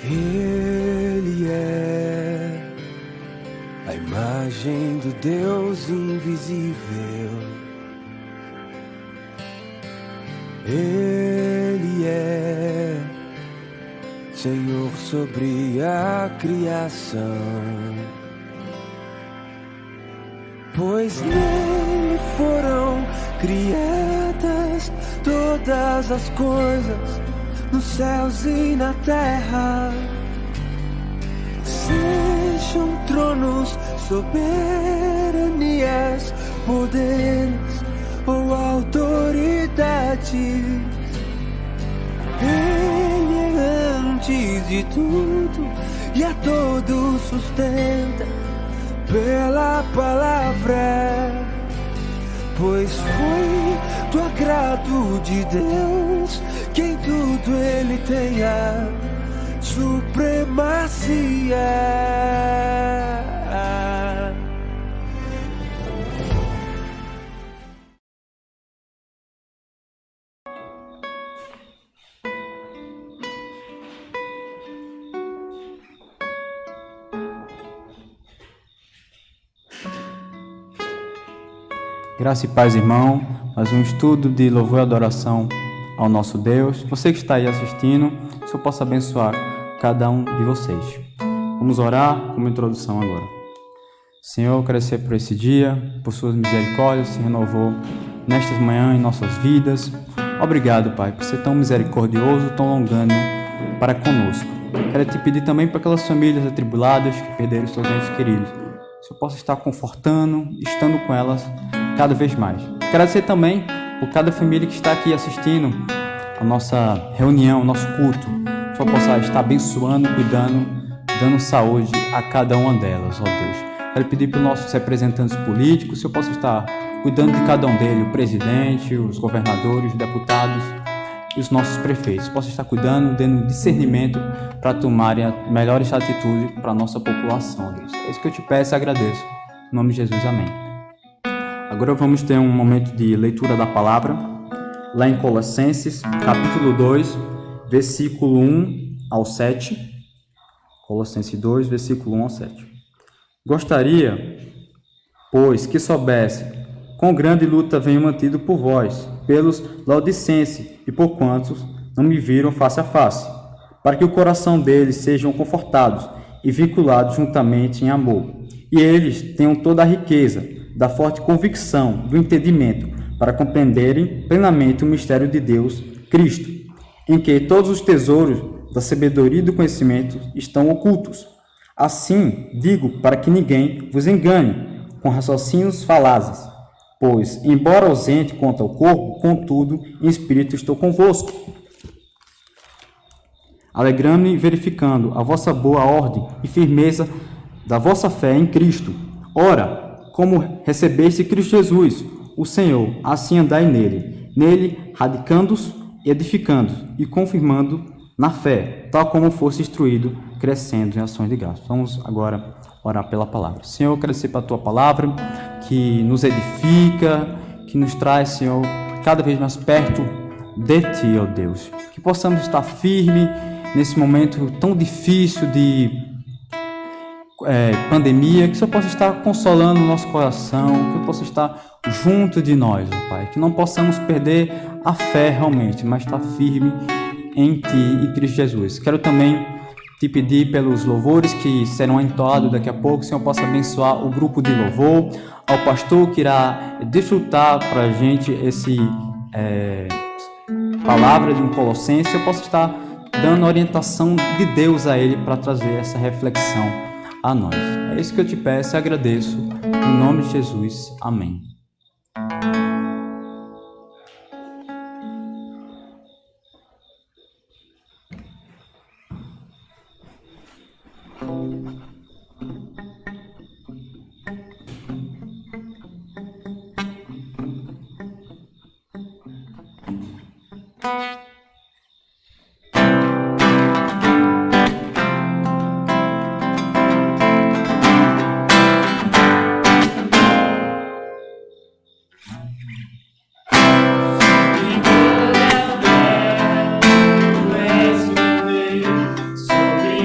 Ele é a imagem do Deus invisível. Ele é Senhor sobre a criação, pois nele foram criadas todas as coisas, nos céus e na terra. Sejam tronos, soberanias, poderes ou autoridades, Ele é antes de tudo e a todos sustenta pela palavra, pois foi do agrado de Deus que em tudo Ele tenha supremacia. Graça e paz, irmão. Mais um estudo de louvor e adoração ao nosso Deus. Você que está aí assistindo, que o Senhor possa abençoar cada um de vocês. Vamos orar como introdução agora. Senhor, agradecer por esse dia, por suas misericórdias, se renovou nestas manhãs em nossas vidas. Obrigado, Pai, por ser tão misericordioso, tão longânimo para conosco. Quero te pedir também para aquelas famílias atribuladas que perderam seus entes queridos. Que o Senhor possa estar confortando, estando com elas cada vez mais. Quero agradecer também por cada família que está aqui assistindo a nossa reunião, o nosso culto. Que o Senhor possa estar abençoando, cuidando, dando saúde a cada uma delas, ó Deus. Quero pedir para os nossos representantes políticos, que o Senhor possa estar cuidando de cada um deles, o presidente, os governadores, os deputados e os nossos prefeitos. Possa estar cuidando, dando discernimento para tomarem a melhores atitudes para a nossa população, ó Deus. É isso que eu te peço e agradeço. Em nome de Jesus, amém. Agora vamos ter um momento de leitura da palavra, lá em Colossenses, capítulo 2, versículo 1 ao 7. Colossenses 2, versículo 1 ao 7. Gostaria, pois, que soubesse quão grande luta venho mantido por vós, pelos laodicenses e por quantos não me viram face a face, para que o coração deles sejam confortados e vinculados juntamente em amor, e eles tenham toda a riqueza da forte convicção do entendimento, para compreenderem plenamente o mistério de Deus, Cristo, em que todos os tesouros da sabedoria e do conhecimento estão ocultos. Assim, digo para que ninguém vos engane com raciocínios falazes, pois, embora ausente quanto ao corpo, contudo, em espírito estou convosco, alegrando-me e verificando a vossa boa ordem e firmeza da vossa fé em Cristo. Ora, como recebeste Cristo Jesus, o Senhor, assim andai nele radicando-os, edificando e confirmando na fé, tal como fosse instruído, crescendo em ações de graça. Vamos agora orar pela palavra. Senhor, eu agradecer pela tua palavra, que nos edifica, que nos traz, Senhor, cada vez mais perto de ti, ó Deus. Que possamos estar firmes nesse momento tão difícil de pandemia, que o Senhor possa estar consolando o nosso coração, que o Senhor possa estar junto de nós, ó Pai, que não possamos perder a fé realmente, mas estar firme em Ti e Cristo Jesus. Quero também te pedir pelos louvores que serão entoados daqui a pouco, que o Senhor possa abençoar o grupo de louvor, ao pastor que irá desfrutar para a gente esse palavra de um Colossenses, eu possa estar dando orientação de Deus a ele para trazer essa reflexão a nós. É isso que eu te peço e agradeço. Em nome de Jesus. Amém. Sobre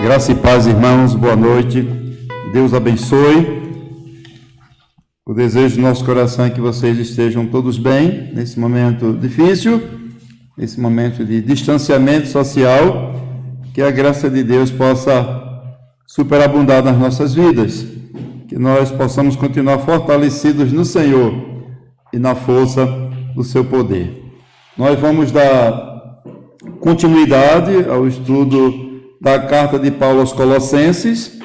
Graça e paz, irmãos, boa noite. Deus abençoe. O desejo do nosso coração é que vocês estejam todos bem nesse momento difícil, nesse momento de distanciamento social, que a graça de Deus possa superabundar nas nossas vidas, que nós possamos continuar fortalecidos no Senhor e na força do seu poder. Nós vamos dar continuidade ao estudo da carta de Paulo aos Colossenses.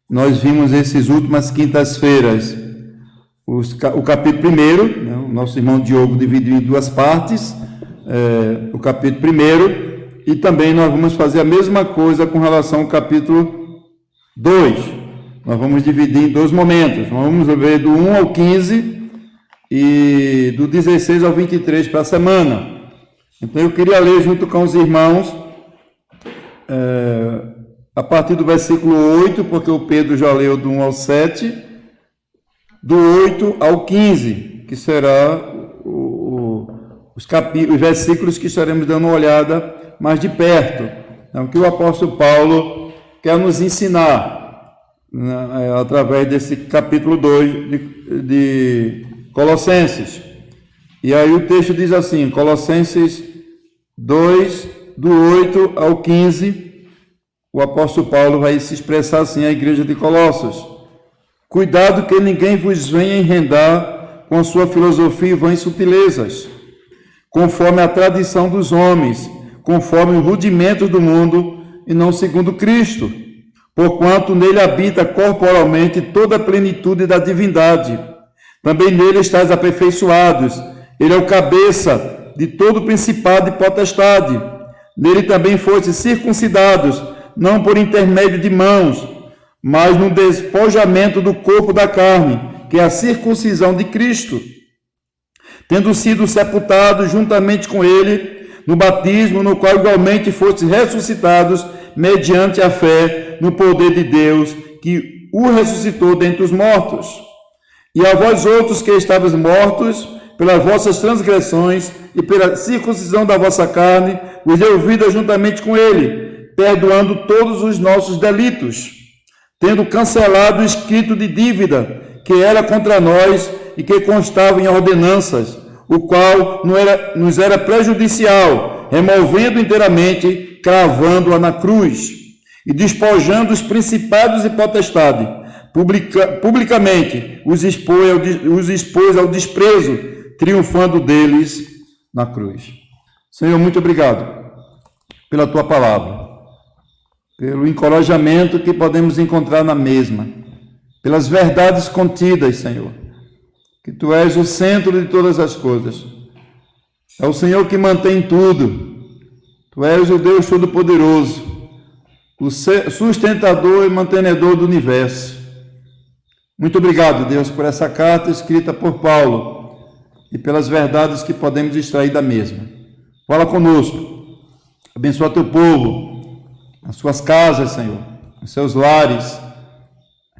Nós vimos essas últimas quintas-feiras o capítulo 1, né? O nosso irmão Diogo dividiu em duas partes, o capítulo 1, e também nós vamos fazer a mesma coisa com relação ao capítulo 2. Nós vamos dividir em dois momentos, nós vamos ver do 1 ao 15 e do 16 ao 23 para a semana. Então eu queria ler junto com os irmãos a partir do versículo 8, porque o Pedro já leu do 1 ao 7, do 8 ao 15, que será os versículos que estaremos dando uma olhada mais de perto. Então, o que o apóstolo Paulo quer nos ensinar, né, através desse capítulo 2 de Colossenses. E aí o texto diz assim, Colossenses 2, do 8 ao 15, o apóstolo Paulo vai se expressar assim à igreja de Colossos: cuidado que ninguém vos venha enredar com a sua filosofia e vãs sutilezas, conforme a tradição dos homens, conforme os rudimentos do mundo, e não segundo Cristo, porquanto nele habita corporalmente toda a plenitude da divindade. Também nele estáis aperfeiçoados, ele é o cabeça de todo principado e potestade. Nele também foste circuncidados, não por intermédio de mãos, mas no despojamento do corpo da carne, que é a circuncisão de Cristo, tendo sido sepultados juntamente com ele no batismo, no qual igualmente fostes ressuscitados mediante a fé no poder de Deus, que o ressuscitou dentre os mortos. E a vós outros que estavais mortos pelas vossas transgressões e pela circuncisão da vossa carne, vos deu vida juntamente com ele, perdoando todos os nossos delitos, tendo cancelado o escrito de dívida que era contra nós e que constava em ordenanças, o qual nos era prejudicial, removendo inteiramente, cravando-a na cruz, e despojando os principados e potestades, publicamente os expôs ao desprezo, triunfando deles na cruz. Senhor, muito obrigado pela tua palavra, pelo encorajamento que podemos encontrar na mesma, pelas verdades contidas, Senhor, que tu és o centro de todas as coisas, é o Senhor que mantém tudo, tu és o Deus Todo-Poderoso, o sustentador e mantenedor do universo, Muito obrigado, Deus, por essa carta escrita por Paulo e pelas verdades que podemos extrair da mesma. Fala conosco, abençoa teu povo, as suas casas, Senhor, os seus lares,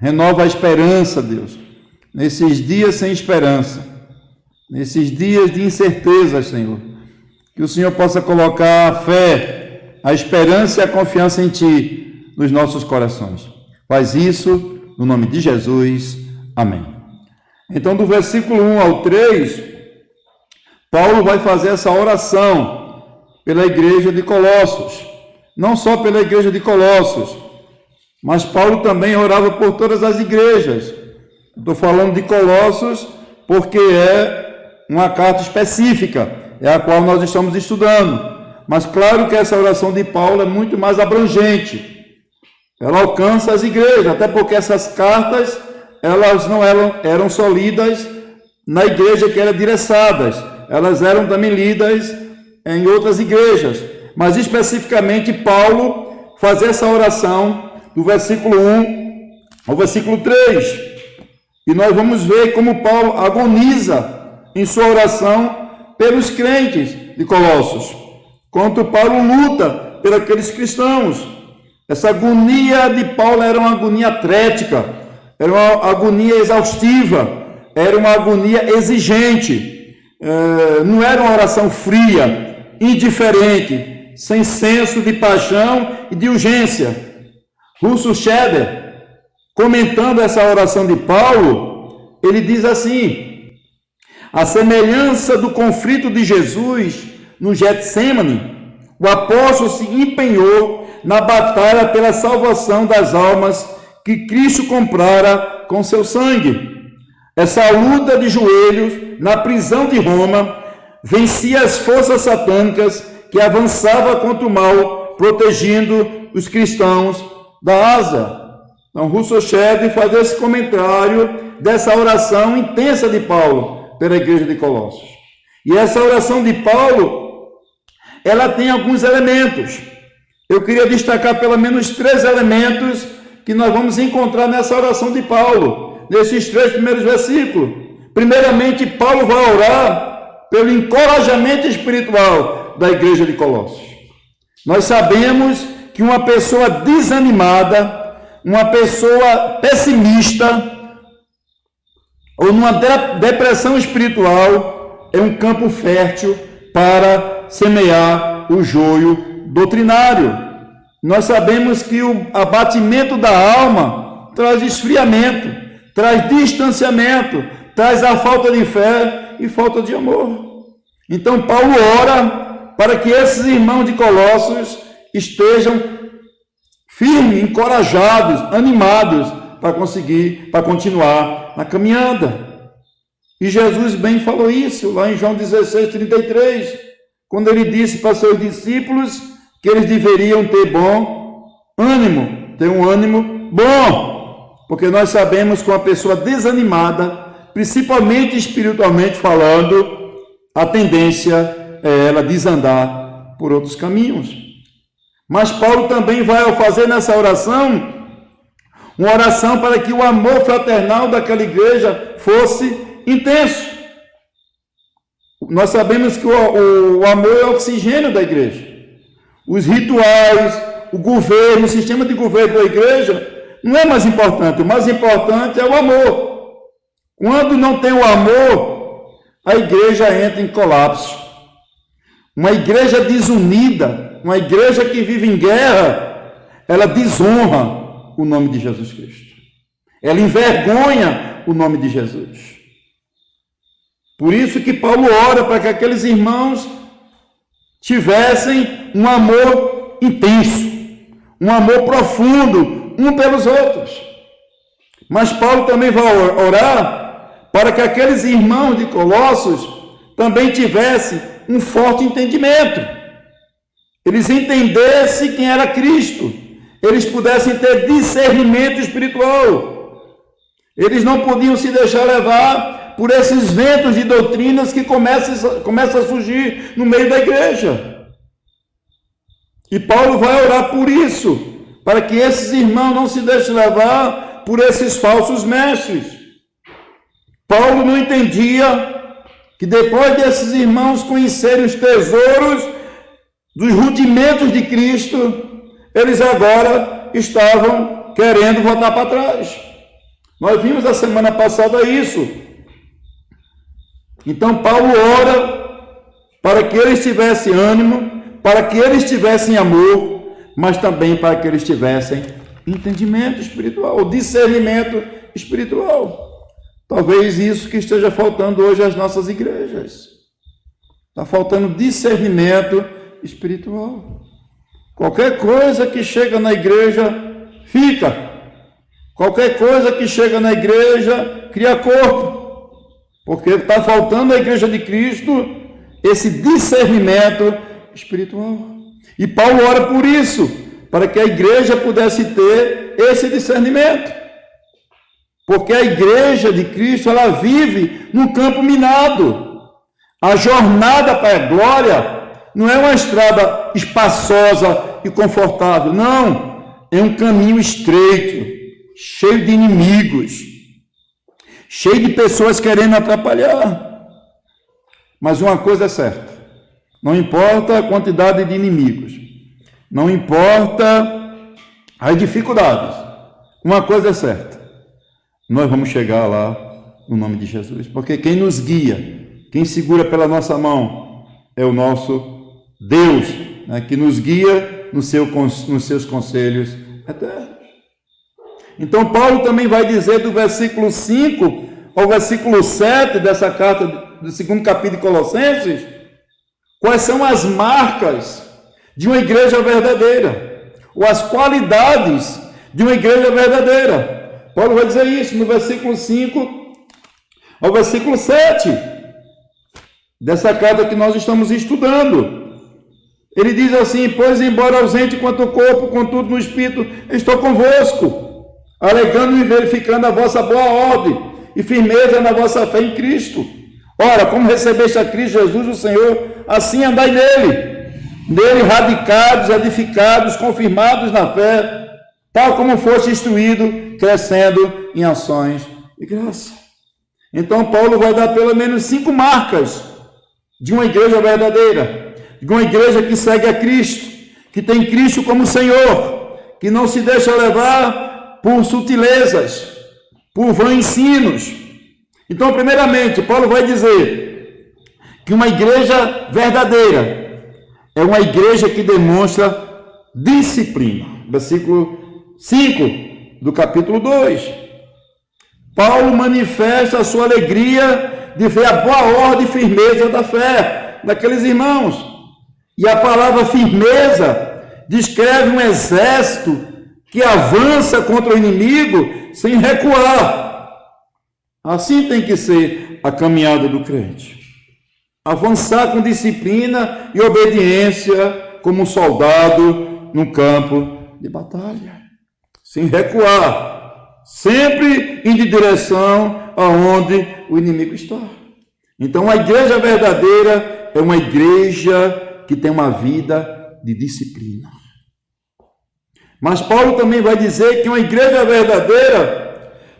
renova a esperança, Deus, nesses dias sem esperança, nesses dias de incerteza, Senhor, que o Senhor possa colocar a fé, a esperança e a confiança em Ti nos nossos corações. Faz isso no nome de Jesus. Amém. Então, do versículo 1 ao 3, Paulo vai fazer essa oração pela igreja de Colossos. Não só pela igreja de Colossos, mas Paulo também orava por todas as igrejas. Estou falando de Colossos porque é uma carta específica, é a qual nós estamos estudando. Mas claro que essa oração de Paulo é muito mais abrangente. Ela alcança as igrejas, até porque essas cartas, elas não eram só lidas na igreja que eram endereçadas, elas eram também lidas em outras igrejas. Mas especificamente Paulo faz essa oração do versículo 1 ao versículo 3. E nós vamos ver como Paulo agoniza em sua oração pelos crentes de Colossos, quanto Paulo luta por aqueles cristãos. Essa agonia de Paulo era uma agonia atlética, era uma agonia exaustiva, era uma agonia exigente, não era uma oração fria, indiferente, sem senso de paixão e de urgência. Russell Shedder, comentando essa oração de Paulo, ele diz assim: a semelhança do conflito de Jesus no Getsemane, o apóstolo se empenhou na batalha pela salvação das almas que Cristo comprara com seu sangue. Essa luta de joelhos na prisão de Roma vencia as forças satânicas que avançavam contra o mal, protegendo os cristãos da Ásia. Então, Russell Shedd faz esse comentário dessa oração intensa de Paulo pela igreja de Colossos. E essa oração de Paulo, ela tem alguns elementos. Eu queria destacar pelo menos 3 elementos que nós vamos encontrar nessa oração de Paulo, nesses 3 primeiros versículos. Primeiramente, Paulo vai orar pelo encorajamento espiritual da igreja de Colossos. Nós sabemos que uma pessoa desanimada, uma pessoa pessimista, ou numa depressão espiritual, é um campo fértil para semear o joio doutrinário. Nós sabemos que o abatimento da alma traz esfriamento, traz distanciamento, traz a falta de fé e falta de amor. Então Paulo ora para que esses irmãos de Colossos estejam firmes, encorajados, animados para continuar na caminhada. E Jesus bem falou isso lá em João 16:33, quando ele disse para seus discípulos que eles deveriam ter bom ânimo, ter um ânimo bom, porque nós sabemos que uma pessoa desanimada, principalmente espiritualmente falando, a tendência é ela desandar por outros caminhos. Mas Paulo também vai fazer nessa oração uma oração para que o amor fraternal daquela igreja fosse intenso. Nós sabemos que o amor é o oxigênio da igreja. Os rituais, o governo, o sistema de governo da igreja não é mais importante. O mais importante é o amor. Quando não tem o amor, a igreja entra em colapso. Uma igreja desunida, uma igreja que vive em guerra, ela desonra o nome de Jesus Cristo. Ela envergonha o nome de Jesus. Por isso que Paulo ora para que aqueles irmãos tivessem um amor intenso, um amor profundo, um pelos outros. Mas Paulo também vai orar para que aqueles irmãos de Colossos também tivessem um forte entendimento. Eles entendessem quem era Cristo, eles pudessem ter discernimento espiritual. Eles não podiam se deixar levar por esses ventos de doutrinas que começam a surgir no meio da igreja. E Paulo vai orar por isso, para que esses irmãos não se deixem levar por esses falsos mestres. Paulo não entendia que depois desses irmãos conhecerem os tesouros dos rudimentos de Cristo, eles agora estavam querendo voltar para trás. Nós vimos a semana passada isso. Então Paulo ora para que eles tivessem ânimo, para que eles tivessem amor, mas também para que eles tivessem entendimento espiritual, discernimento espiritual. Talvez isso que esteja faltando hoje às nossas igrejas. Está faltando discernimento espiritual. Qualquer coisa que chega na igreja, fica. Qualquer coisa que chega na igreja, cria corpo. Porque está faltando à igreja de Cristo esse discernimento espiritual. E Paulo ora por isso, para que a igreja pudesse ter esse discernimento. Porque a igreja de Cristo, ela vive num campo minado. A jornada para a glória não é uma estrada espaçosa e confortável, não. É um caminho estreito, cheio de inimigos, cheio de pessoas querendo atrapalhar. Mas uma coisa é certa, não importa a quantidade de inimigos, não importa as dificuldades, uma coisa é certa, nós vamos chegar lá no nome de Jesus, porque quem nos guia, quem segura pela nossa mão é o nosso Deus, né, que nos guia nos seus conselhos eternos. Então Paulo também vai dizer do versículo 5 ao versículo 7 dessa carta do segundo capítulo de Colossenses, quais são as marcas de uma igreja verdadeira, ou as qualidades de uma igreja verdadeira. Paulo vai dizer isso no versículo 5 ao versículo 7 dessa carta que nós estamos estudando. Ele diz assim: pois embora ausente quanto o corpo, contudo no espírito estou convosco, alegando e verificando a vossa boa ordem e firmeza na vossa fé em Cristo. Ora, como recebeste a Cristo Jesus o Senhor, assim andai nele radicados, edificados, confirmados na fé, tal como foste instruído, crescendo em ações de graça. Então Paulo vai dar pelo menos 5 marcas de uma igreja verdadeira, de uma igreja que segue a Cristo, que tem Cristo como Senhor, que não se deixa levar por sutilezas, por vãos ensinos. Então, primeiramente, Paulo vai dizer que uma igreja verdadeira é uma igreja que demonstra disciplina. Versículo 5 do capítulo 2. Paulo manifesta a sua alegria de ver a boa ordem e firmeza da fé daqueles irmãos. E a palavra firmeza descreve um exército que avança contra o inimigo sem recuar. Assim tem que ser a caminhada do crente. Avançar com disciplina e obediência como um soldado no campo de batalha. Sem recuar. Sempre indo em direção aonde o inimigo está. Então a igreja verdadeira é uma igreja que tem uma vida de disciplina. Mas Paulo também vai dizer que uma igreja verdadeira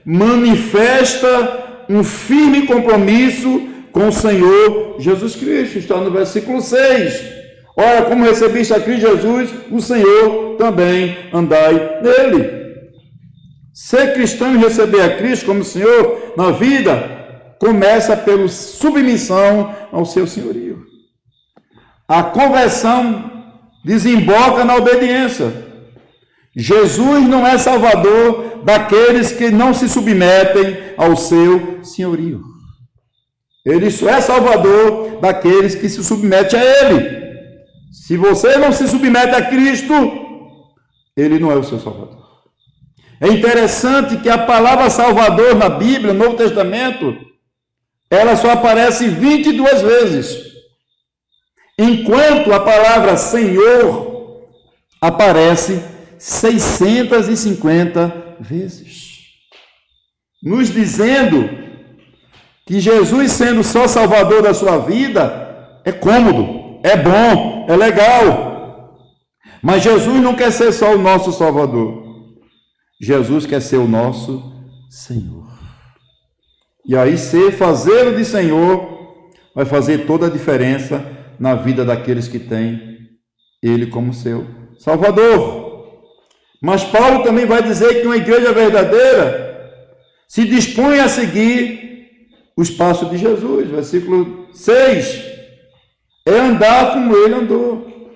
manifesta um firme compromisso com o Senhor Jesus Cristo. Está no versículo 6. Ora, como recebiste a Cristo Jesus, o Senhor também andai nele. Ser cristão e receber a Cristo como Senhor na vida começa pela submissão ao seu senhorio. A conversão desemboca na obediência. Jesus não é salvador daqueles que não se submetem ao seu senhorio. Ele só é salvador daqueles que se submetem a ele. Se você não se submete a Cristo, ele não é o seu salvador. É interessante que a palavra salvador na Bíblia, no Novo Testamento, ela só aparece 22 vezes. Enquanto a palavra Senhor aparece 650 vezes, nos dizendo que Jesus, sendo só salvador da sua vida, é cômodo, é bom, é legal. Mas Jesus não quer ser só o nosso salvador. Jesus quer ser o nosso Senhor. E aí, fazê-lo de Senhor vai fazer toda a diferença na vida daqueles que têm Ele como seu Salvador. Mas Paulo também vai dizer que uma igreja verdadeira se dispõe a seguir os passos de Jesus. Versículo 6. É andar como Ele andou.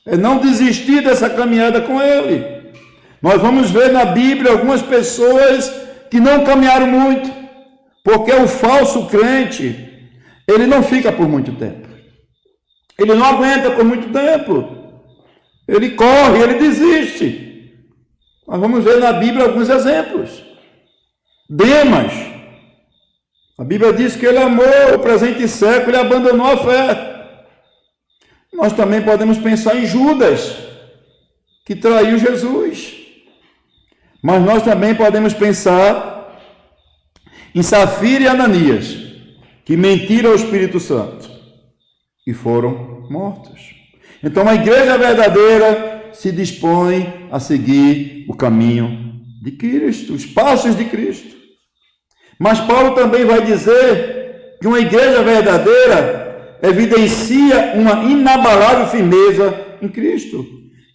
É não desistir dessa caminhada com Ele. Nós vamos ver na Bíblia algumas pessoas que não caminharam muito, porque o falso crente, ele não fica por muito tempo. Ele não aguenta por muito tempo. Ele corre, ele desiste. Nós vamos ver na Bíblia alguns exemplos. Demas, a Bíblia diz que ele amou o presente século e abandonou a fé. Nós também podemos pensar em Judas, que traiu Jesus. Mas nós também podemos pensar em Safira e Ananias, que mentiram ao Espírito Santo e foram mortos. Então a igreja verdadeira se dispõe a seguir o caminho de Cristo, os passos de Cristo. Mas Paulo também vai dizer que uma igreja verdadeira evidencia uma inabalável firmeza em Cristo.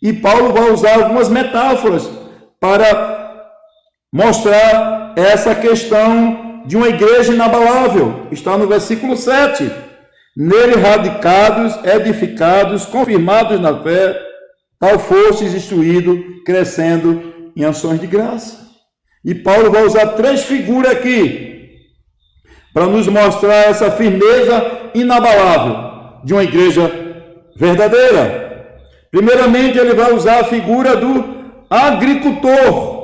E Paulo vai usar algumas metáforas para mostrar essa questão de uma igreja inabalável. Está no versículo 7. Nele radicados, edificados, confirmados na fé, tal fostes instruído, crescendo em ações de graça. E Paulo vai usar 3 figuras aqui para nos mostrar essa firmeza inabalável de uma igreja verdadeira. Primeiramente, ele vai usar a figura do agricultor.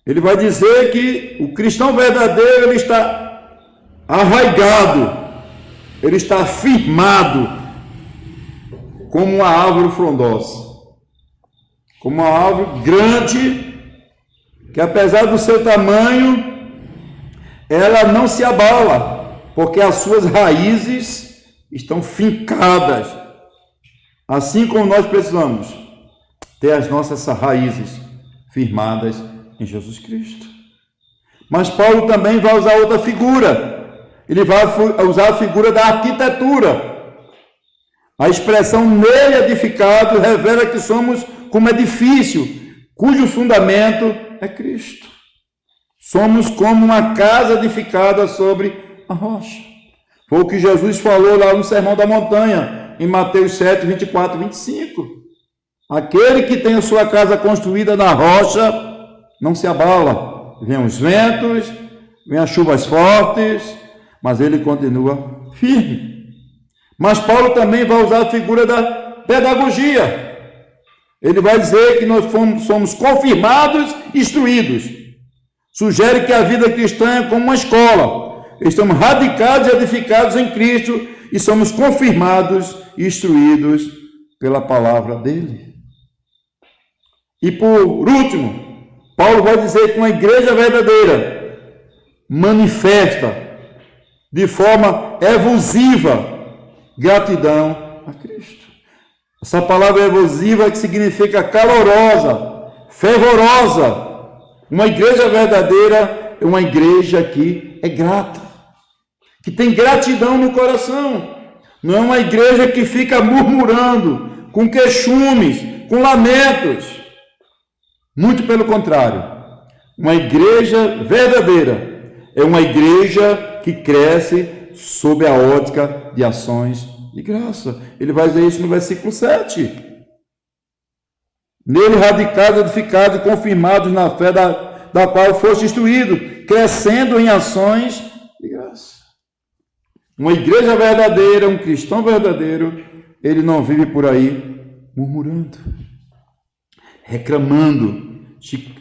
Ele vai dizer que o cristão verdadeiro, ele está arraigado, ele está firmado como uma árvore frondosa, como uma árvore grande, que apesar do seu tamanho, ela não se abala, porque as suas raízes estão fincadas, assim como nós precisamos ter as nossas raízes firmadas em Jesus Cristo. Mas Paulo também vai usar outra figura. Ele vai usar a figura da arquitetura. A expressão nele edificado revela que somos como edifício, cujo fundamento é Cristo. Somos como uma casa edificada sobre a rocha. Foi o que Jesus falou lá no Sermão da Montanha, em Mateus 7, 24 e 25. Aquele que tem a sua casa construída na rocha não se abala. Vêm os ventos, vêm as chuvas fortes, mas ele continua firme. Mas Paulo também vai usar a figura da pedagogia. Ele vai dizer que nós somos confirmados, instruídos. Sugere que a vida cristã é como uma escola. Estamos radicados e edificados em Cristo e somos confirmados e instruídos pela palavra dele. E por último, Paulo vai dizer que uma igreja verdadeira manifesta de forma efusiva gratidão a Cristo. Essa palavra efusiva que significa calorosa, fervorosa. Uma igreja verdadeira é uma igreja que é grata, que tem gratidão no coração. Não é uma igreja que fica murmurando, com queixumes, com lamentos. Muito pelo contrário. Uma igreja verdadeira é uma igreja que cresce sob a ótica de ações de graça. Ele vai dizer isso no versículo 7. Nele radicados, edificados e confirmados na fé da qual foste instruído, crescendo em ações de graça. Uma igreja verdadeira, um cristão verdadeiro, ele não vive por aí murmurando, reclamando,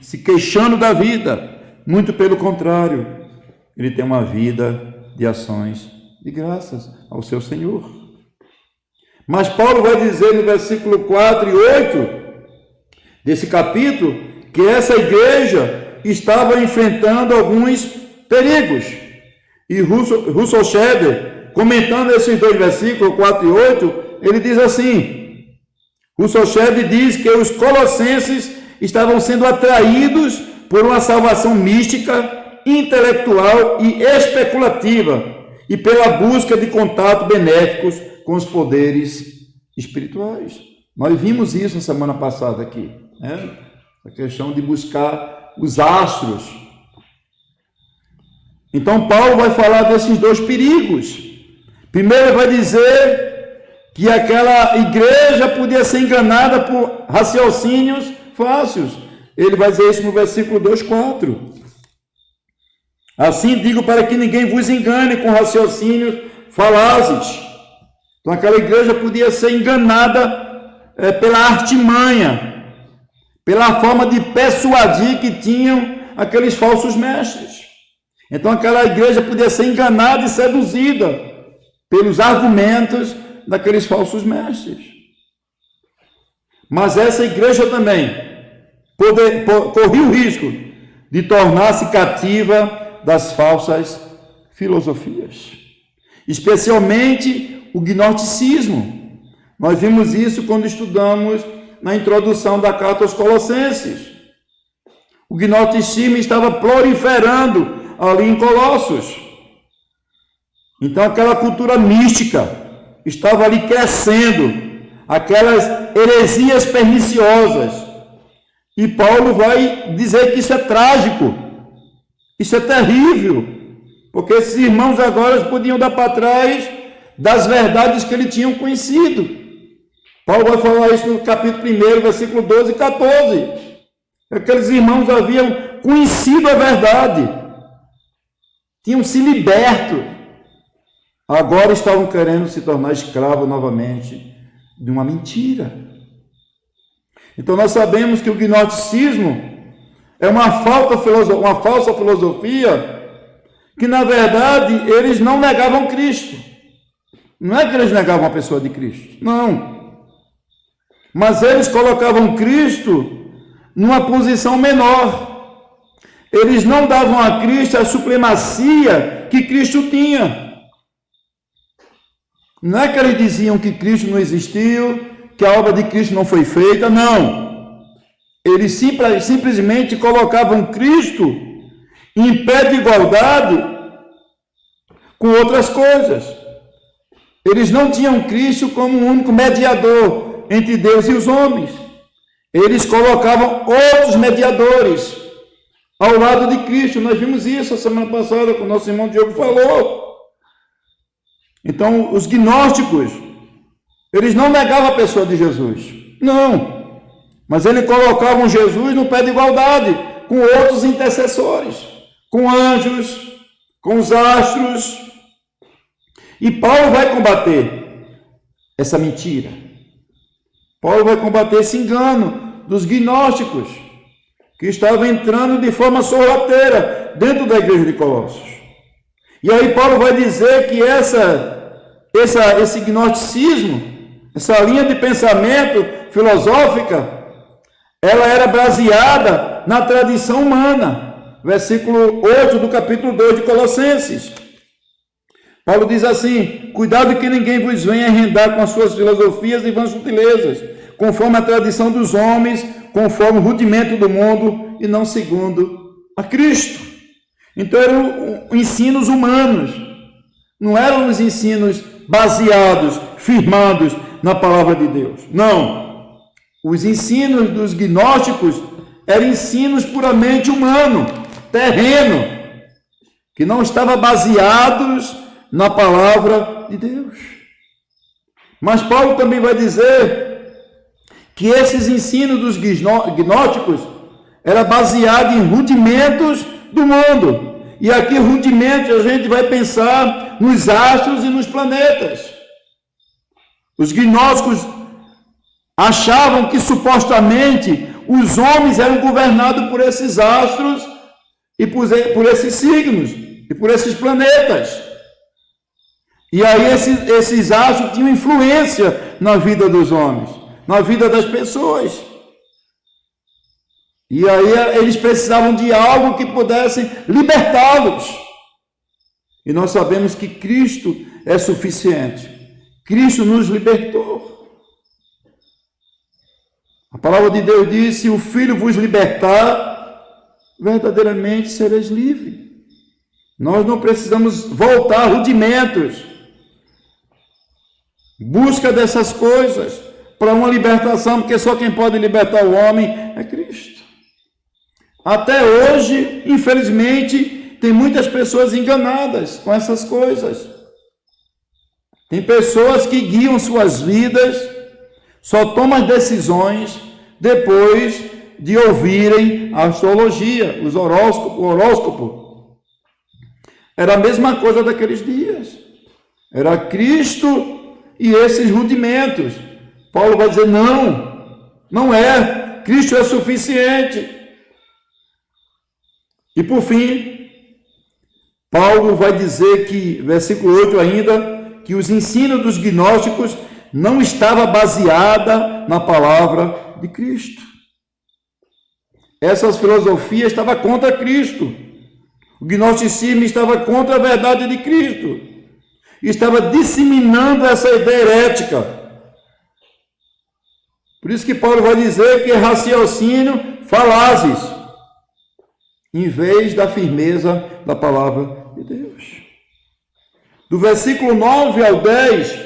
se queixando da vida. Muito pelo contrário, ele tem uma vida de ações de graças ao seu Senhor. Mas Paulo vai dizer no versículo 4 e 8 desse capítulo que essa igreja estava enfrentando alguns perigos. E Russell Shedd, comentando esses 2 versículos, 4 e 8, ele diz assim: Russell Shedd diz que os colossenses estavam sendo atraídos por uma salvação mística, intelectual e especulativa, e pela busca de contato benéficos com os poderes espirituais. Nós vimos isso na semana passada aqui, né? A questão de buscar os astros. Então Paulo vai falar desses dois perigos. Primeiro ele vai dizer que aquela igreja podia ser enganada por raciocínios fáceis. Ele vai dizer isso no versículo 2:4. Assim digo para que ninguém vos engane com raciocínios falazes. Então aquela igreja podia ser enganada pela artimanha, pela forma de persuadir que tinham aqueles falsos mestres. Então aquela igreja podia ser enganada e seduzida pelos argumentos daqueles falsos mestres. Mas essa igreja também corria o risco de tornar-se cativa das falsas filosofias, especialmente o gnosticismo. Nós vimos isso quando estudamos na introdução da carta aos Colossenses. O gnosticismo estava proliferando ali em Colossos. Então aquela cultura mística estava ali crescendo, aquelas heresias perniciosas. E Paulo vai dizer que isso é trágico, isso é terrível, porque esses irmãos agora podiam dar para trás das verdades que eles tinham conhecido. Paulo vai falar isso no capítulo 1, versículo 12 e 14. Aqueles irmãos haviam conhecido a verdade, tinham se liberto, agora estavam querendo se tornar escravos novamente de uma mentira. Então nós sabemos que o gnosticismo é uma falsa filosofia que, na verdade, eles não negavam Cristo. Não é que eles negavam a pessoa de Cristo, não. Mas eles colocavam Cristo numa posição menor. Eles não davam a Cristo a supremacia que Cristo tinha. Não é que eles diziam que Cristo não existiu, que a obra de Cristo não foi feita, não. Eles simplesmente colocavam Cristo em pé de igualdade com outras coisas. Eles não tinham Cristo como um único mediador entre Deus e os homens. Eles colocavam outros mediadores ao lado de Cristo. Nós vimos isso a semana passada, quando o nosso irmão Diogo falou. Então, os gnósticos, eles não negavam a pessoa de Jesus. Não. Mas eles colocavam Jesus no pé de igualdade com outros intercessores, com anjos, com os astros. E Paulo vai combater essa mentira. Paulo vai combater esse engano dos gnósticos, que estavam entrando de forma sorrateira dentro da igreja de Colossos. E aí Paulo vai dizer que esse gnosticismo, essa linha de pensamento filosófica, ela era baseada na tradição humana. Versículo 8 do capítulo 2 de Colossenses. Paulo diz assim: cuidado que ninguém vos venha arrendar com as suas filosofias e vãs sutilezas, conforme a tradição dos homens, conforme o rudimento do mundo, e não segundo a Cristo. Então eram ensinos humanos, não eram os ensinos baseados, firmados na palavra de Deus. Não. Os ensinos dos gnósticos eram ensinos puramente humanos, terreno, que não estavam baseados na palavra de Deus. Mas Paulo também vai dizer que esses ensinos dos gnósticos eram baseados em rudimentos do mundo. E aqui rudimentos a gente vai pensar nos astros e nos planetas. Os gnósticos achavam que supostamente os homens eram governados por esses astros e por esses signos e por esses planetas. E aí esses astros tinham influência na vida dos homens, na vida das pessoas. E aí eles precisavam de algo que pudesse libertá-los. E nós sabemos que Cristo é suficiente. Cristo nos libertou. A palavra de Deus diz: se o Filho vos libertar, verdadeiramente sereis livres. Nós não precisamos voltar a rudimentos. Busca dessas coisas para uma libertação, porque só quem pode libertar o homem é Cristo. Até hoje, infelizmente, tem muitas pessoas enganadas com essas coisas. Tem pessoas que guiam suas vidas, só tomam as decisões depois de ouvirem a astrologia, o horóscopo. Era a mesma coisa daqueles dias. Era Cristo e esses rudimentos. Paulo vai dizer: não é. Cristo é suficiente. E por fim, Paulo vai dizer que, versículo 8 ainda, que os ensinos dos gnósticos não estavam baseados na palavra de Cristo. Essas filosofias estavam contra Cristo. O gnosticismo estava contra a verdade de Cristo. Estava disseminando essa ideia herética. Por isso que Paulo vai dizer que é raciocínio falazes, em vez da firmeza da palavra de Deus. Do versículo 9 ao 10,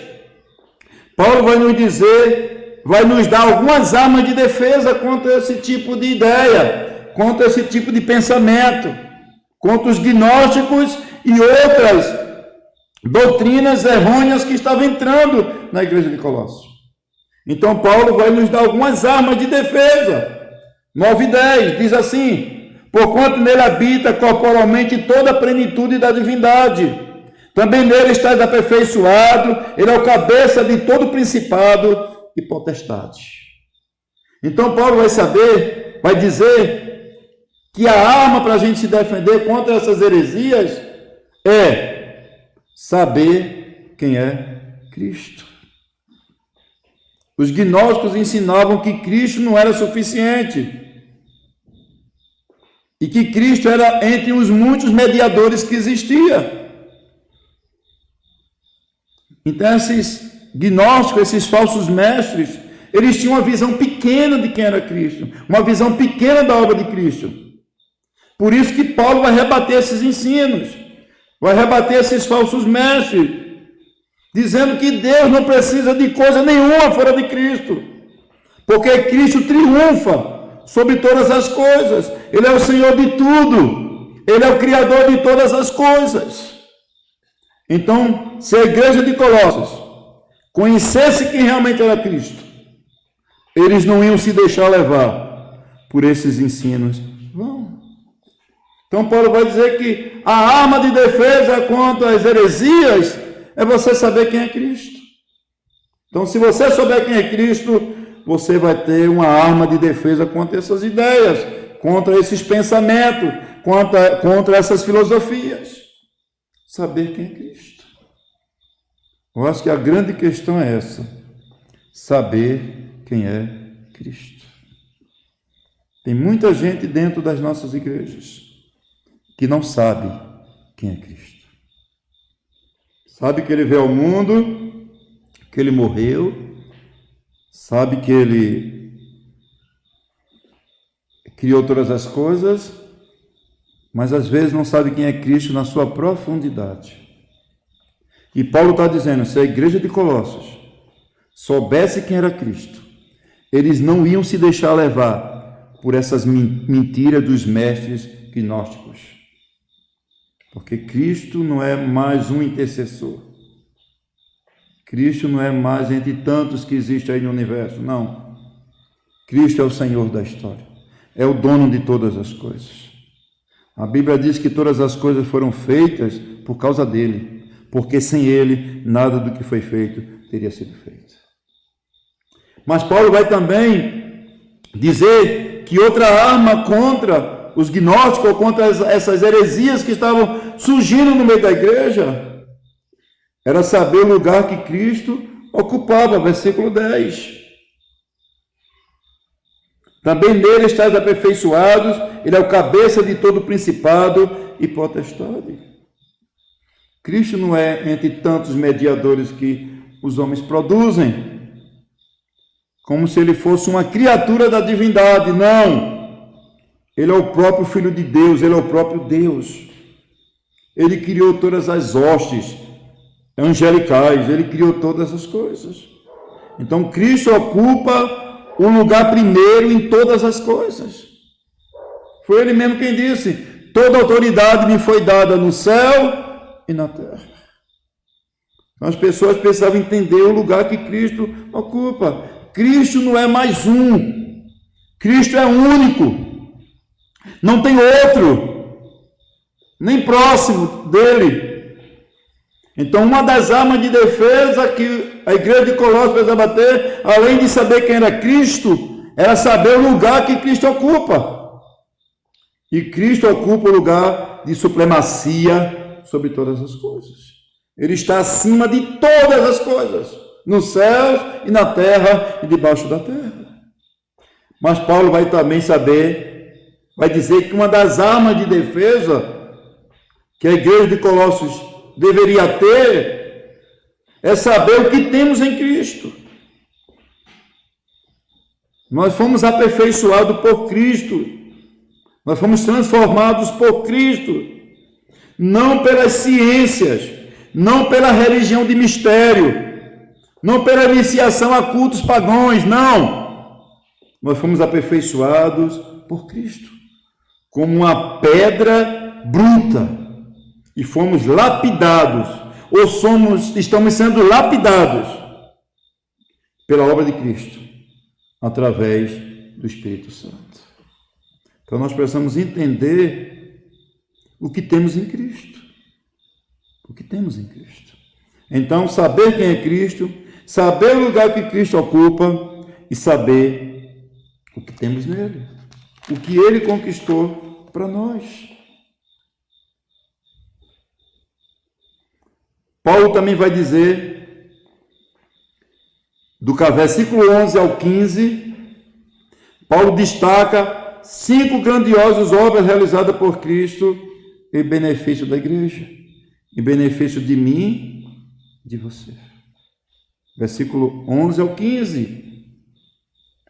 Paulo vai nos dizer, vai nos dar algumas armas de defesa contra esse tipo de ideia, contra esse tipo de pensamento, contra os gnósticos e outras doutrinas errôneas que estavam entrando na igreja de Colossos. Então Paulo vai nos dar algumas armas de defesa. 9 e 10 diz assim: porquanto nele habita corporalmente toda a plenitude da divindade, também nele está aperfeiçoado, ele é o cabeça de todo principado e potestade. Então Paulo vai dizer que a arma para a gente se defender contra essas heresias é saber quem é Cristo. Os gnósticos ensinavam que Cristo não era suficiente e que Cristo era entre os muitos mediadores que existia. Então esses gnósticos, esses falsos mestres, eles tinham uma visão pequena de quem era Cristo, uma visão pequena da obra de Cristo. Por isso que Paulo vai rebater esses ensinos, vai rebater esses falsos mestres, dizendo que Deus não precisa de coisa nenhuma fora de Cristo, porque Cristo triunfa sobre todas as coisas. Ele é o Senhor de tudo, Ele é o Criador de todas as coisas. Então, se a igreja de Colossos conhecesse quem realmente era Cristo, eles não iam se deixar levar por esses ensinos. Então Paulo vai dizer que a arma de defesa contra as heresias é você saber quem é Cristo. Então, se você souber quem é Cristo, você vai ter uma arma de defesa contra essas ideias, contra esses pensamentos, contra essas filosofias. Saber quem é Cristo. Eu acho que a grande questão é essa: saber quem é Cristo. Tem muita gente dentro das nossas igrejas que não sabe quem é Cristo. Sabe que ele veio ao mundo, que ele morreu, sabe que ele criou todas as coisas, mas às vezes não sabe quem é Cristo na sua profundidade. E Paulo está dizendo: se a igreja de Colossos soubesse quem era Cristo, eles não iam se deixar levar por essas mentiras dos mestres gnósticos. Porque Cristo não é mais um intercessor. Cristo não é mais entre tantos que existem aí no universo, não. Cristo é o Senhor da história. É o dono de todas as coisas. A Bíblia diz que todas as coisas foram feitas por causa dele, porque sem ele nada do que foi feito teria sido feito. Mas Paulo vai também dizer que outra arma contra os gnósticos, ou contra essas heresias que estavam surgindo no meio da igreja, era saber o lugar que Cristo ocupava, versículo 10. Também nele estáis aperfeiçoados, ele é o cabeça de todo principado e potestade. Cristo não é entre tantos mediadores que os homens produzem, como se ele fosse uma criatura da divindade. Não! Ele é o próprio Filho de Deus, ele é o próprio Deus. Ele criou todas as hostes angelicais, ele criou todas as coisas. Então, Cristo ocupa o lugar primeiro em todas as coisas. Foi ele mesmo quem disse: toda autoridade me foi dada no céu e na terra. As pessoas precisavam entender o lugar que Cristo ocupa. Cristo não é mais um. Cristo é único. Não tem outro, nem próximo dele. Então, uma das armas de defesa que a igreja de Colossos precisava ter, além de saber quem era Cristo, era saber o lugar que Cristo ocupa. E Cristo ocupa o lugar de supremacia sobre todas as coisas. Ele está acima de todas as coisas, nos céus e na terra e debaixo da terra. Mas Paulo vai também vai dizer que uma das armas de defesa que a igreja de Colossos deveria ter é saber o que temos em Cristo. Nós fomos aperfeiçoados por Cristo, nós fomos transformados por Cristo, não pelas ciências, não pela religião de mistério, não pela iniciação a cultos pagãos, não. Nós fomos aperfeiçoados por Cristo, como uma pedra bruta, e fomos lapidados, ou estamos sendo lapidados pela obra de Cristo, através do Espírito Santo. Então nós precisamos entender o que temos em Cristo. O que temos em Cristo. Então, saber quem é Cristo, saber o lugar que Cristo ocupa e saber o que temos nele, o que ele conquistou para nós. Paulo também vai dizer, do versículo 11 ao 15, Paulo destaca 5 grandiosas obras realizadas por Cristo em benefício da igreja, em benefício de mim, de você. Versículo 11 ao 15.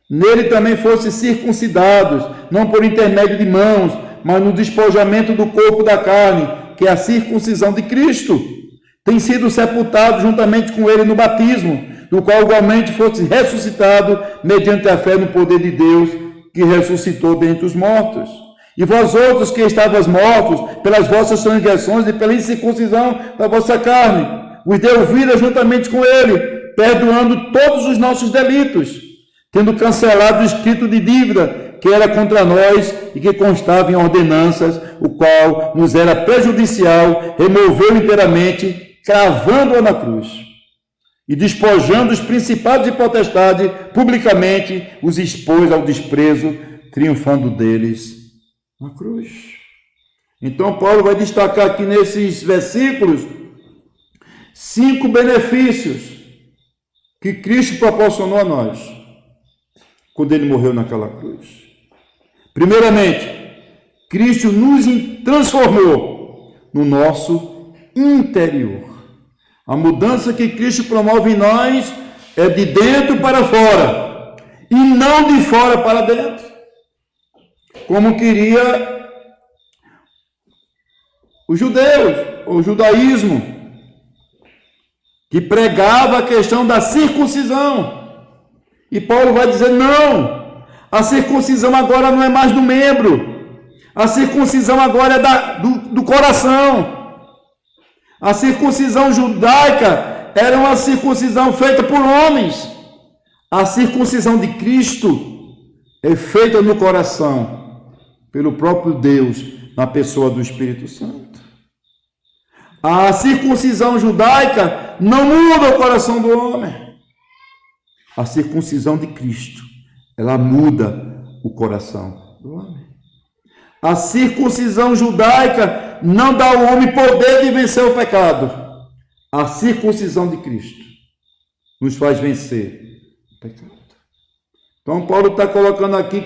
Nele também fossem circuncidados, não por intermédio de mãos, mas no despojamento do corpo da carne, que é a circuncisão de Cristo. Tem sido sepultado juntamente com ele no batismo, do qual igualmente fosse ressuscitado mediante a fé no poder de Deus, que ressuscitou dentre os mortos. E vós outros que estavas mortos pelas vossas transgressões e pela incircuncisão da vossa carne, os deu vida juntamente com ele, perdoando todos os nossos delitos, tendo cancelado o escrito de dívida que era contra nós e que constava em ordenanças, o qual nos era prejudicial, removeu inteiramente, cravando-a na cruz. E despojando os principados e potestades, publicamente os expôs ao desprezo, triunfando deles na cruz. Então Paulo vai destacar aqui nesses versículos 5 benefícios que Cristo proporcionou a nós quando ele morreu naquela cruz. Primeiramente, Cristo nos transformou no nosso interior. A mudança que Cristo promove em nós é de dentro para fora e não de fora para dentro, como queria os judeus, o judaísmo, que pregava a questão da circuncisão. E Paulo vai dizer: não, a circuncisão agora não é mais do membro, a circuncisão agora é do coração. A circuncisão judaica era uma circuncisão feita por homens. A circuncisão de Cristo é feita no coração, pelo próprio Deus, na pessoa do Espírito Santo. A circuncisão judaica não muda o coração do homem. A circuncisão de Cristo, ela muda o coração do homem. A circuncisão judaica não dá ao homem poder de vencer o pecado. A circuncisão de Cristo nos faz vencer o pecado. Então Paulo está colocando aqui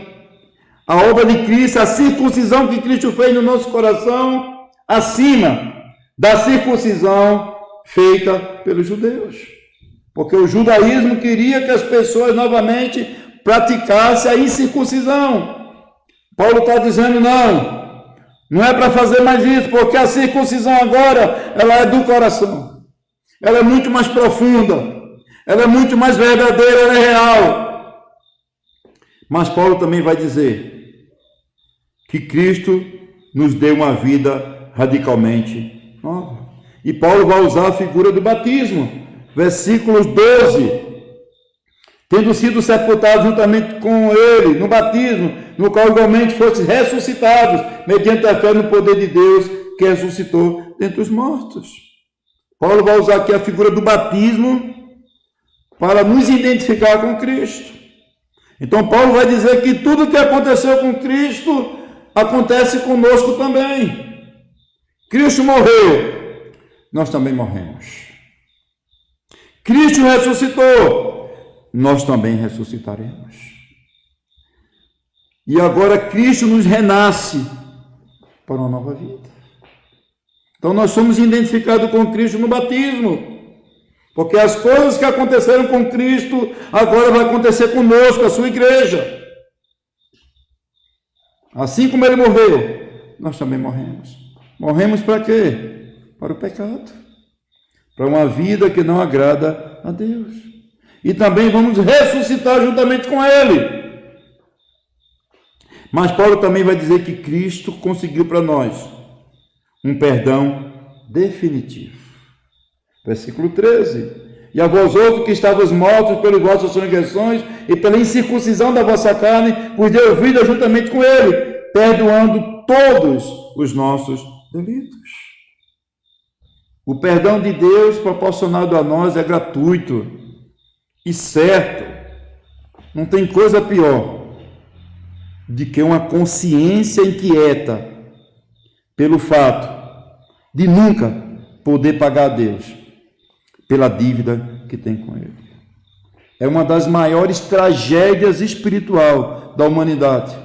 a obra de Cristo, a circuncisão que Cristo fez no nosso coração, acima da circuncisão feita pelos judeus. Porque o judaísmo queria que as pessoas novamente praticassem a incircuncisão. Paulo está dizendo, não é para fazer mais isso, porque a circuncisão agora, ela é do coração. Ela é muito mais profunda, ela é muito mais verdadeira, ela é real. Mas Paulo também vai dizer que Cristo nos deu uma vida radicalmente nova. E Paulo vai usar a figura do batismo. Versículos 12. Tendo sido sepultados juntamente com ele no batismo, no qual igualmente fossem ressuscitados, mediante a fé no poder de Deus, que ressuscitou dentre os mortos. Paulo vai usar aqui a figura do batismo para nos identificar com Cristo. Então Paulo vai dizer que tudo que aconteceu com Cristo acontece conosco também. Cristo morreu, nós também morremos. Cristo ressuscitou, nós também ressuscitaremos. E agora Cristo nos renasce para uma nova vida. Então nós somos identificados com Cristo no batismo, porque as coisas que aconteceram com Cristo agora vai acontecer conosco, a sua igreja. Assim como ele morreu, nós também morremos. Morremos para quê? Para o pecado. Para uma vida que não agrada a Deus. E também vamos ressuscitar juntamente com ele. Mas Paulo também vai dizer que Cristo conseguiu para nós um perdão definitivo. Versículo 13. E a vós outros que estavas mortos pelas vossas transgressões e pela incircuncisão da vossa carne, vos deu vida juntamente com ele, perdoando todos os nossos delitos. O perdão de Deus proporcionado a nós é gratuito e certo. Não tem coisa pior de que uma consciência inquieta pelo fato de nunca poder pagar a Deus pela dívida que tem com ele. É uma das maiores tragédias espirituais da humanidade.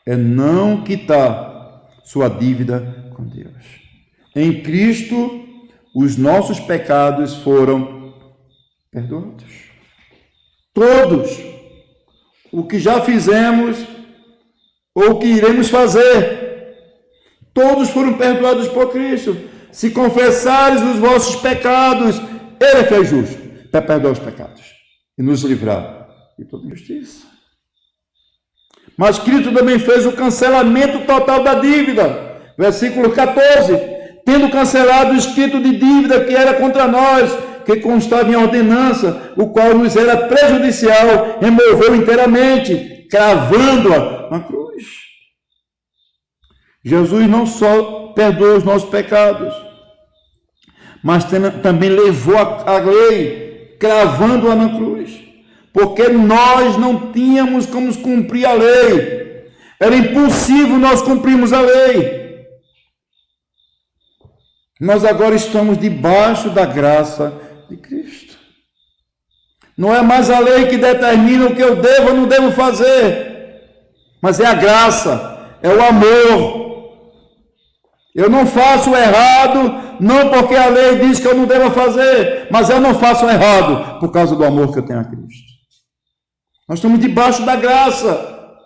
É não quitar sua dívida com Deus. Em Cristo, os nossos pecados foram perdoados. Todos. O que já fizemos ou o que iremos fazer. Todos foram perdoados por Cristo. Se confessares os vossos pecados, ele é justo para perdoar os pecados e nos livrar de toda injustiça. Mas Cristo também fez o cancelamento total da dívida. Versículo 14. Tendo cancelado o escrito de dívida que era contra nós, que constava em ordenança, o qual nos era prejudicial, removeu inteiramente, cravando-a na cruz. Jesus não só perdoou os nossos pecados, mas também levou a lei, cravando-a na cruz, porque nós não tínhamos como cumprir a lei. Era impossível nós cumprirmos a lei. Nós agora estamos debaixo da graça de Cristo. Não é mais a lei que determina o que eu devo ou não devo fazer, mas é a graça, é o amor. Eu não faço o errado, não porque a lei diz que eu não devo fazer, mas eu não faço o errado por causa do amor que eu tenho a Cristo. Nós estamos debaixo da graça.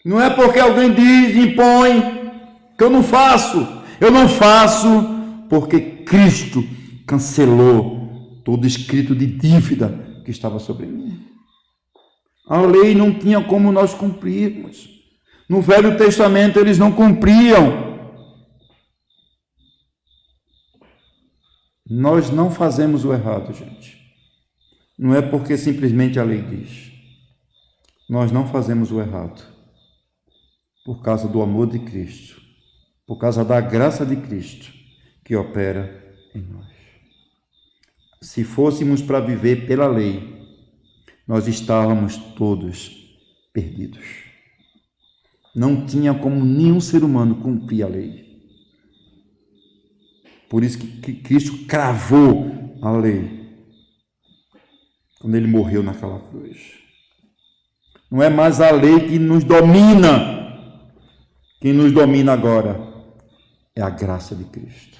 Não é porque alguém diz, impõe, que eu não faço. Eu não faço porque Cristo cancelou todo escrito de dívida que estava sobre mim. A lei não tinha como nós cumprirmos. No Velho Testamento eles não cumpriam. Nós não fazemos o errado, gente. Não é porque simplesmente a lei diz. Nós não fazemos o errado por causa do amor de Cristo. Por causa da graça de Cristo que opera em nós. Se fôssemos para viver pela lei, nós estávamos todos perdidos. Não tinha como nenhum ser humano cumprir a lei. Por isso que Cristo cravou a lei quando ele morreu naquela cruz. Não é mais a lei que nos domina. Quem nos domina agora é a graça de Cristo.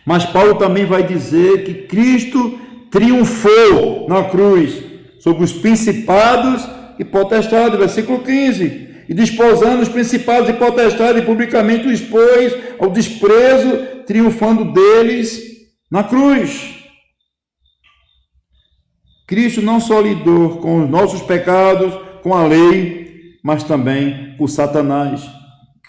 Mas Paulo também vai dizer que Cristo triunfou na cruz sobre os principados e potestades, versículo 15. E desposando os principados e potestades, publicamente o expôs ao desprezo, triunfando deles na cruz. Cristo não só lidou com os nossos pecados, com a lei, mas também com Satanás.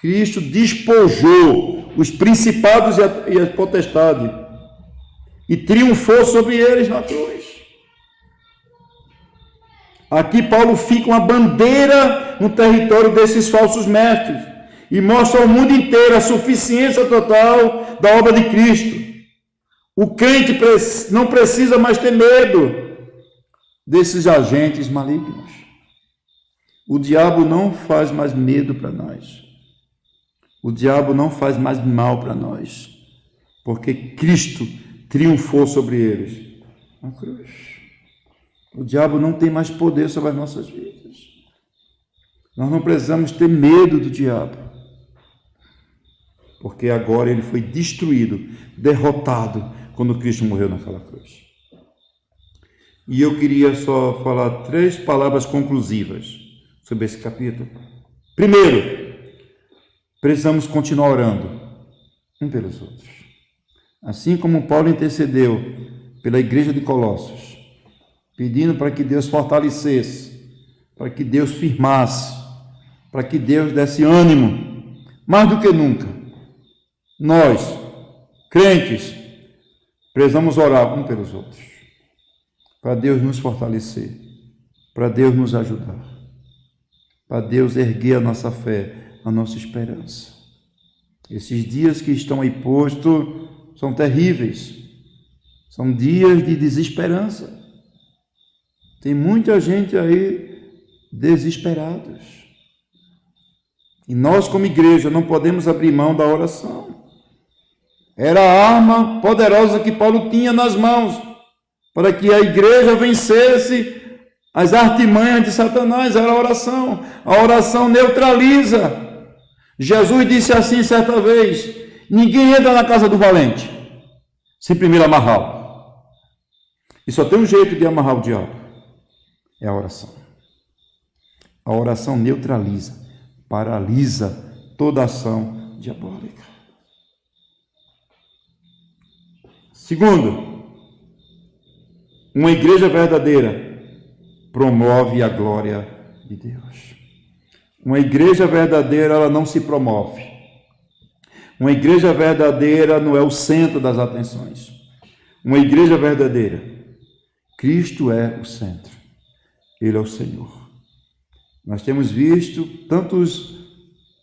Cristo despojou os principados e as potestades e triunfou sobre eles na cruz. Aqui Paulo fica uma bandeira no território desses falsos mestres e mostra ao mundo inteiro a suficiência total da obra de Cristo. O crente não precisa mais ter medo desses agentes malignos. O diabo não faz mais medo para nós. O diabo não faz mais mal para nós, porque Cristo triunfou sobre eles na cruz. O diabo não tem mais poder sobre as nossas vidas. Nós não precisamos ter medo do diabo, porque agora ele foi destruído, derrotado, quando Cristo morreu naquela cruz. E eu queria só falar 3 palavras conclusivas sobre esse capítulo. Primeiro, precisamos continuar orando um pelos outros. Assim como Paulo intercedeu pela igreja de Colossos, pedindo para que Deus fortalecesse, para que Deus firmasse, para que Deus desse ânimo, mais do que nunca. Nós, crentes, precisamos orar um pelos outros, para Deus nos fortalecer, para Deus nos ajudar, para Deus erguer a nossa fé, a nossa esperança. Esses dias que estão aí postos são terríveis, são dias de desesperança. Tem muita gente aí desesperados. E nós, como igreja, não podemos abrir mão da oração. Era a arma poderosa que Paulo tinha nas mãos para que a igreja vencesse as artimanhas de Satanás. Era a oração. A oração neutraliza. Jesus disse assim certa vez: ninguém entra na casa do valente sem primeiro amarrá-lo. E só tem um jeito de amarrar o diabo: é a oração. A oração neutraliza, paralisa toda ação diabólica. Segundo, uma igreja verdadeira promove a glória de Deus. Uma igreja verdadeira, ela não se promove. Uma igreja verdadeira não é o centro das atenções. Uma igreja verdadeira, Cristo é o centro. Ele é o Senhor. Nós temos visto tantos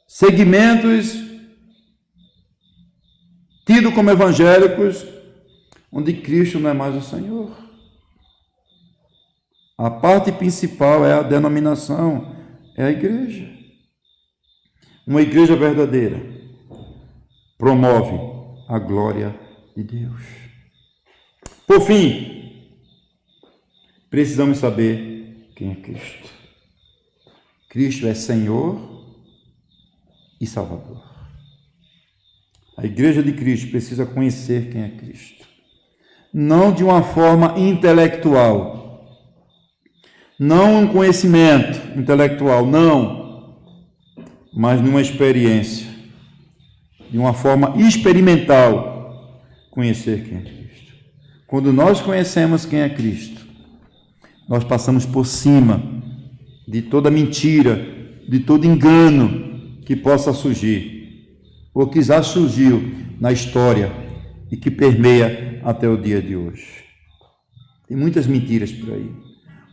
segmentos tidos como evangélicos, onde Cristo não é mais o Senhor. A parte principal é a denominação, é a igreja. Uma igreja verdadeira promove a glória de Deus. Por fim, precisamos saber quem é Cristo. Cristo é Senhor e Salvador. A igreja de Cristo precisa conhecer quem é Cristo. Não de uma forma intelectual, não um conhecimento intelectual, não, mas numa experiência, de uma forma experimental, conhecer quem é Cristo. Quando nós conhecemos quem é Cristo, nós passamos por cima de toda mentira, de todo engano que possa surgir, ou que já surgiu na história e que permeia até o dia de hoje. Tem muitas mentiras por aí,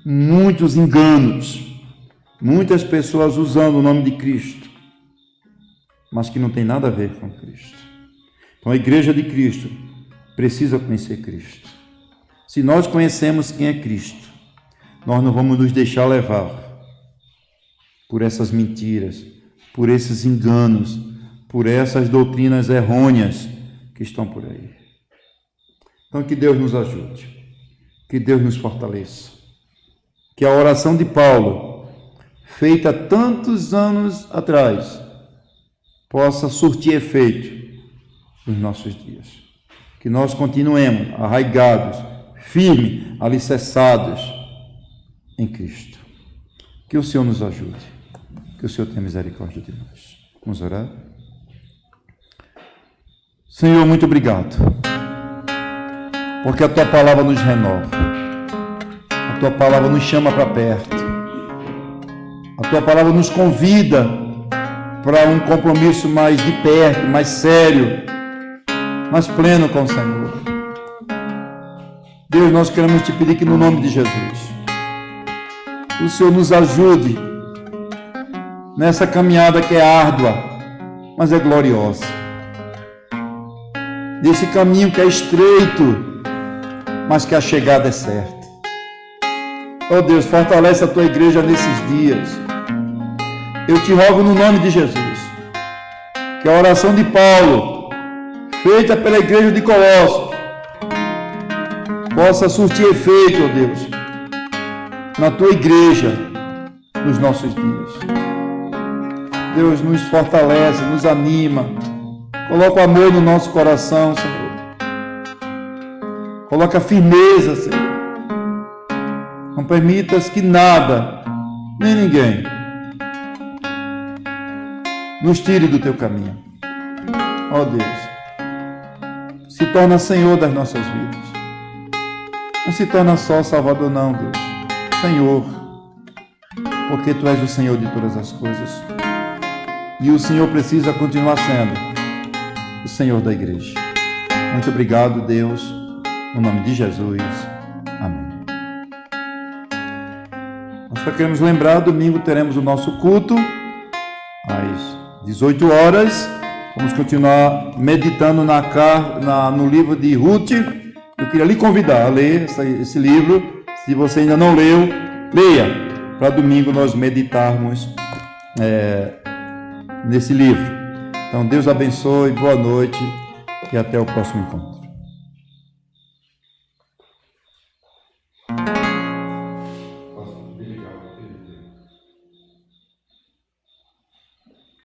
muitos enganos, muitas pessoas usando o nome de Cristo, mas que não tem nada a ver com Cristo. Então a igreja de Cristo precisa conhecer Cristo. Se nós conhecemos quem é Cristo, nós não vamos nos deixar levar por essas mentiras, por esses enganos, por essas doutrinas errôneas que estão por aí. Então que Deus nos ajude, que Deus nos fortaleça, que a oração de Paulo, feita tantos anos atrás, possa surtir efeito nos nossos dias. que nós continuemos arraigados, firmes, alicerçados em Cristo. Que o Senhor nos ajude, que o Senhor tenha misericórdia de nós. Vamos orar? Senhor, muito obrigado, porque a Tua palavra nos renova, a Tua palavra nos chama para perto, a Tua palavra nos convida para um compromisso mais de perto, mais sério, mais pleno com o Senhor. Deus, nós queremos Te pedir que no nome de Jesus, o Senhor nos ajude nessa caminhada que é árdua, mas é gloriosa. Nesse caminho que é estreito, mas que a chegada é certa. Oh Deus, fortalece a Tua igreja nesses dias. Eu te rogo no nome de Jesus, que a oração de Paulo, feita pela igreja de Colossos, possa surtir efeito, oh Deus, na Tua igreja, nos nossos dias. Deus, nos fortalece, nos anima, coloca o amor no nosso coração, Senhor. Coloca firmeza, Senhor. Não permitas que nada, nem ninguém, nos tire do Teu caminho. Ó Deus, se torna Senhor das nossas vidas. Não se torna só Salvador, não, Deus. Senhor, porque Tu és o Senhor de todas as coisas. E o Senhor precisa continuar sendo o Senhor da igreja. Muito obrigado, Deus, no nome de Jesus. Amém. Nós só queremos lembrar, domingo teremos o nosso culto às 18 horas. Vamos continuar meditando no livro de Ruth. Eu queria lhe convidar a ler esse livro. Se você ainda não leu, leia. Para domingo nós meditarmos nesse livro. Então, Deus abençoe, boa noite e até o próximo encontro.